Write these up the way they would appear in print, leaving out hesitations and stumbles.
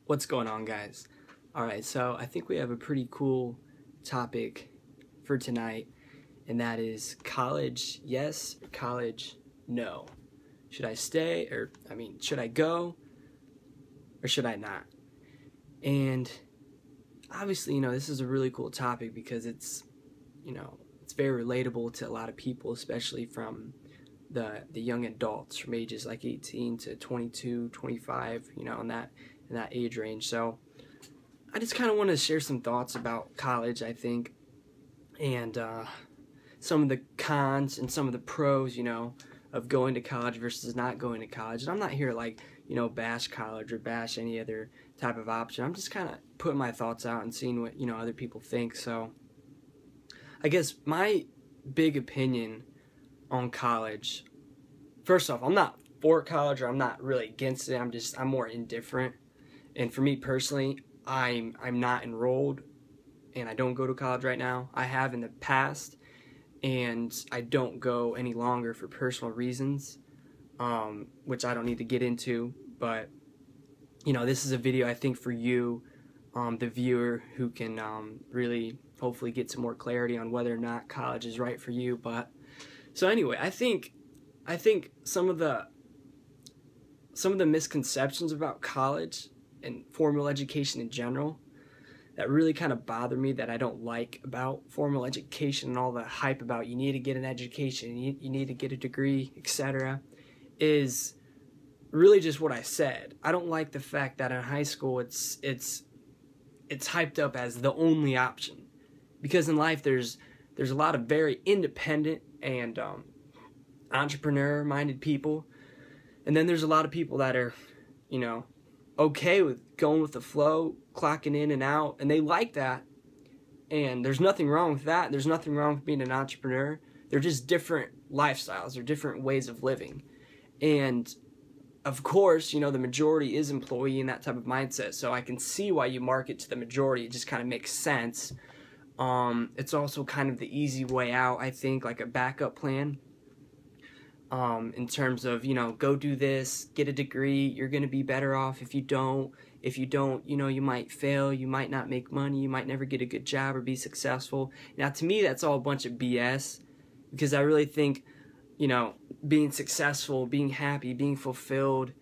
What's going on, guys? Alright, so I think we have a pretty cool topic for tonight, and that is college yes or college no. Should I stay, should I go or should I not? And obviously, this is a really cool topic because it's very relatable to a lot of people, especially from the young adults from ages like 18 to 22, 25, in that age range. So I just kind of want to share some thoughts about college, I think, and some of the cons and some of the pros, of going to college versus not going to college. And I'm not here to bash college or bash any other type of option. I'm just kind of putting my thoughts out and seeing what, other people think. So I guess my big opinion on college, first off, I'm not for college or I'm not really against it. I'm more indifferent. And for me personally, I'm not enrolled and I don't go to college right now. I have in the past, and I don't go any longer for personal reasons, which I don't need to get into. But this is a video I think for you, the viewer, who can really hopefully get some more clarity on whether or not college is right for you. But so anyway, I think some of the misconceptions about college and formal education in general that really kind of bother me, that I don't like about formal education and all the hype about you need to get an education, you need to get a degree, etc., is really just what I said. I don't like the fact that in high school it's hyped up as the only option, because in life there's a lot of very independent and entrepreneur-minded people, and then there's a lot of people that are okay with going with the flow, clocking in and out, and they like that, and there's nothing wrong with that. There's nothing wrong with being an entrepreneur. They're just different lifestyles. They're different ways of living. And of course, the majority is employee in that type of mindset, so I can see why you market to the majority. It just kind of makes sense. It's also kind of the easy way out, I think, like a backup plan. In terms of, go do this, get a degree, you're going to be better off if you don't. If you don't, you might fail, you might not make money, you might never get a good job or be successful. Now, to me, that's all a bunch of BS, because I really think, being successful, being happy, being fulfilled,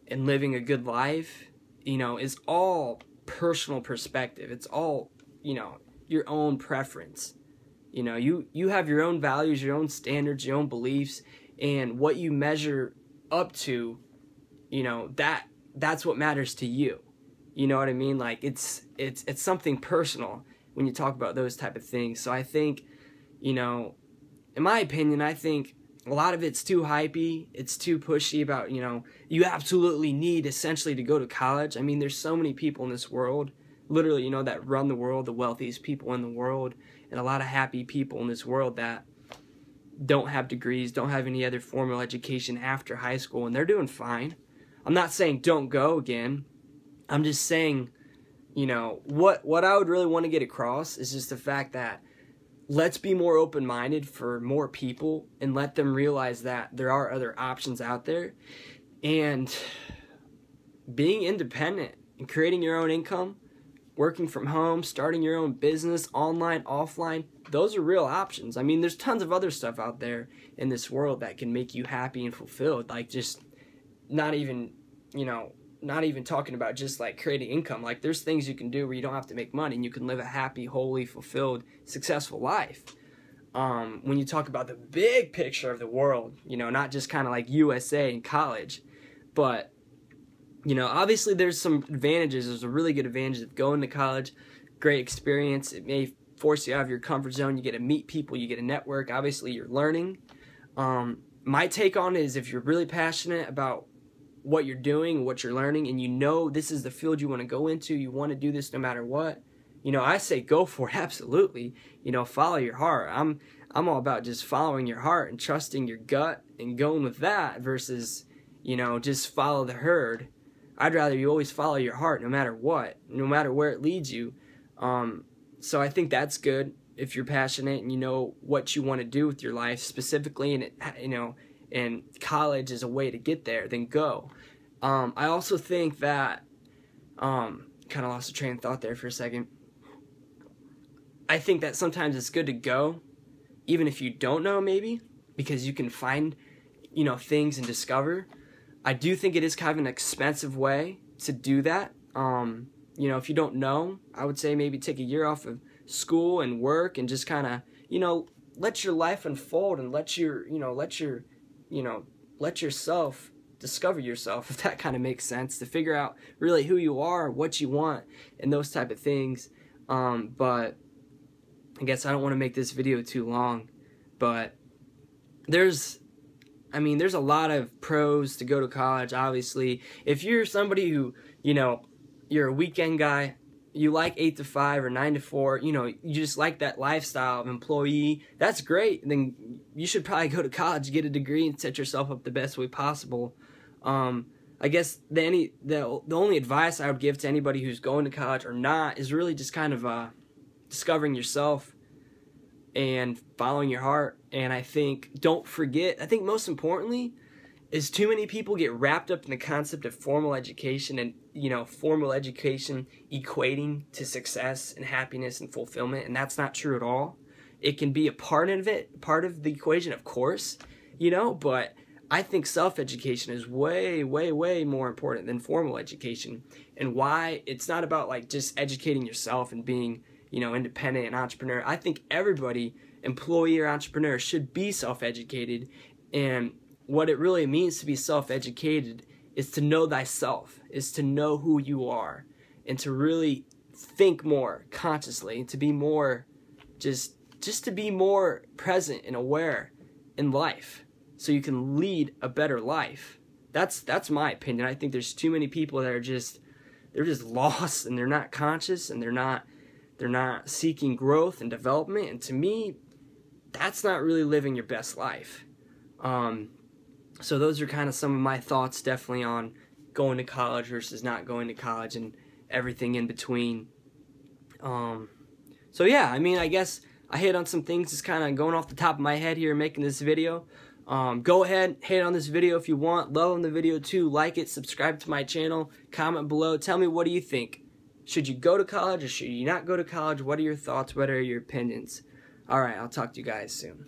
and living a good life, is all personal perspective. It's all, your own preference. You have your own values, your own standards, your own beliefs, and what you measure up to, that's what matters to you. You know what I mean? Like, it's something personal when you talk about those type of things. So I think, in my opinion, I think a lot of it's too hypey, it's too pushy about, you absolutely need essentially to go to college. I mean, there's so many people in this world, literally, that run the world, the wealthiest people in the world, and a lot of happy people in this world that don't have degrees, don't have any other formal education after high school, and they're doing fine. I'm not saying don't go again. I'm just saying, what I would really want to get across is just the fact that let's be more open-minded for more people and let them realize that there are other options out there. And being independent and creating your own income, working from home, starting your own business, online, offline, those are real options. I mean, there's tons of other stuff out there in this world that can make you happy and fulfilled. Like, just not even talking about just like creating income. Like, there's things you can do where you don't have to make money and you can live a happy, holy, fulfilled, successful life. When you talk about the big picture of the world, not just kind of like USA and college, but obviously there's some advantages. There's a really good advantage of going to college. Great experience. It may force you out of your comfort zone. You get to meet people. You get to network. Obviously, you're learning. My take on it is, if you're really passionate about what you're doing, what you're learning, and this is the field you want to go into, you want to do this no matter what, I say go for it, absolutely. Follow your heart. I'm all about just following your heart and trusting your gut and going with that versus, just follow the herd. I'd rather you always follow your heart no matter what, no matter where it leads you. So I think that's good if you're passionate and you know what you want to do with your life specifically, and college is a way to get there, then go. I also think that Kind of lost a train of thought there for a second. I think that sometimes it's good to go, even if you don't know, maybe, because you can find, you know, things and discover. I do think it is kind of an expensive way to do that. You know, if you don't know, I would say maybe take a year off of school and work and just kind of, you know, let your life unfold and let yourself discover yourself, if that kind of makes sense, to figure out really who you are, what you want, and those type of things. But I guess I don't want to make this video too long, but there's a lot of pros to go to college, obviously. If you're somebody who, you know, you're a weekend guy, you like 8 to 5 or 9 to 4, you know, you just like that lifestyle of employee, that's great. Then you should probably go to college, get a degree, and set yourself up the best way possible. I guess the only advice I would give to anybody who's going to college or not is really just kind of discovering yourself and following your heart. And I think, don't forget, I think most importantly is too many people get wrapped up in the concept of formal education and, you know, formal education equating to success and happiness and fulfillment, and that's not true at all. It can be a part of it, part of the equation, of course, you know, but I think self-education is way, way, way more important than formal education. And why? It's not about like just educating yourself and being, you know, independent and entrepreneur. I think everybody, employee or entrepreneur, should be self-educated. And what it really means to be self-educated is to know thyself, is to know who you are, and to really think more consciously, and to be more, just to be more present and aware in life, so you can lead a better life. That's my opinion. I think there's too many people that are they're just lost, and they're not conscious, and they're not seeking growth and development. And to me, that's not really living your best life. So those are kind of some of my thoughts, definitely, on going to college versus not going to college and everything in between. So yeah, I mean, I guess I hit on some things just kind of going off the top of my head here making this video. Go ahead, hit on this video if you want. Love on the video too. Like it, subscribe to my channel, comment below. Tell me, what do you think? Should you go to college or should you not go to college? What are your thoughts? What are your opinions? Alright, I'll talk to you guys soon.